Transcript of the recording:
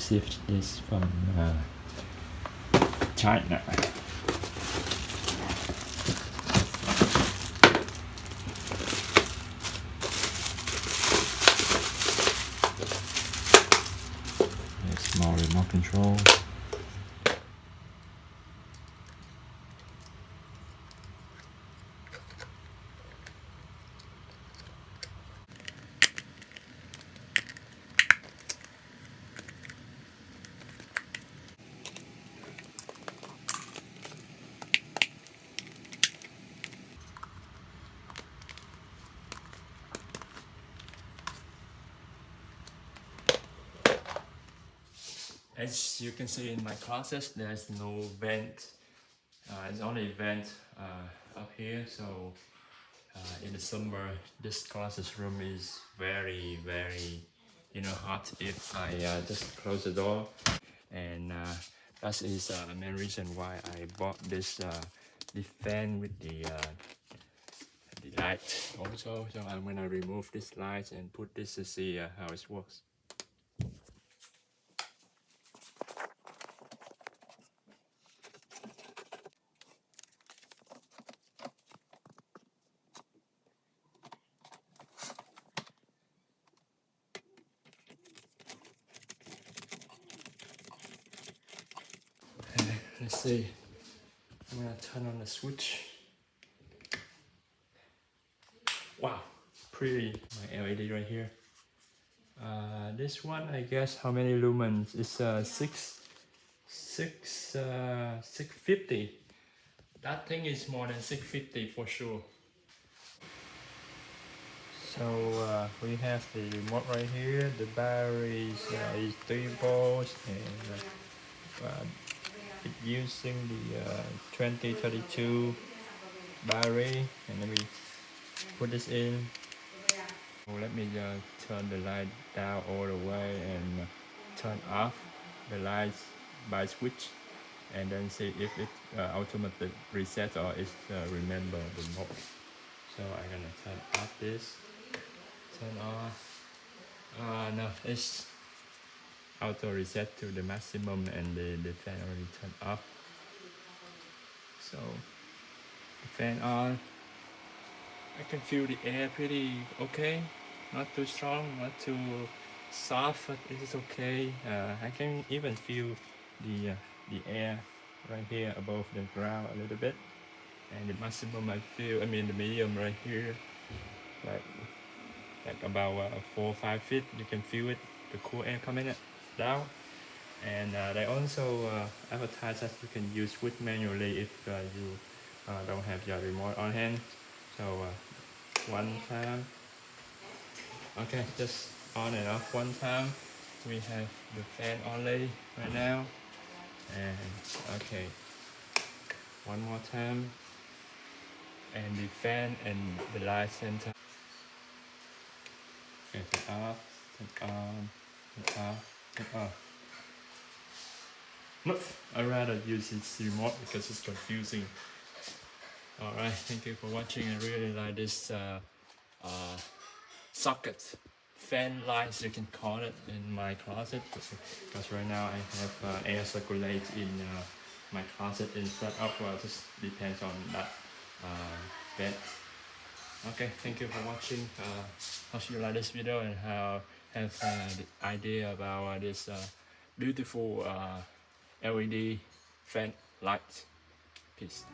received this from China. There's small remote control. As you can see in my closet, there's no vent. It's only vent up here. So in the summer, this closet room is very, hot if I just close the door. And that is the main reason why I bought this the fan with the light also. So I'm gonna remove this light and put this to see how it works. Let's see. I'm gonna turn on the switch. Wow, pretty. My LED right here. This one, I guess, how many lumens? It's 650. That thing is more than 650 for sure. So we have the remote right here. The battery is 3 volts, and it's using the 2032 battery. And let me put this in. Let me turn the light down all the way and turn off the lights by switch, and then see if it automatically resets or it remember the mode. So I'm gonna turn off this, turn on. No, it's auto reset to the maximum, and the fan already turned off. So the fan on. I can feel the air pretty okay, not too strong, not too soft, but it is okay. I can even feel the air right here above the ground a little bit, and the maximum I mean the medium right here, like about 4 or 5 feet. You can feel it, the cool air coming down. And they also advertise that you can use switch manually if you don't have your remote on hand. So one time, okay, just on and off one time. We have the fan only right now, and okay, one more time, and the fan and the light center. Okay, turn off, turn on, turn off, turn off. Nope, I'd rather use this remote because it's confusing. Alright, thank you for watching. I really like this socket, fan lights you can call it, in my closet, because right now I have air circulate in my closet instead of just depends on that vent. Okay, thank you for watching. Hope you like this video and have the idea about this beautiful LED fan light. Peace.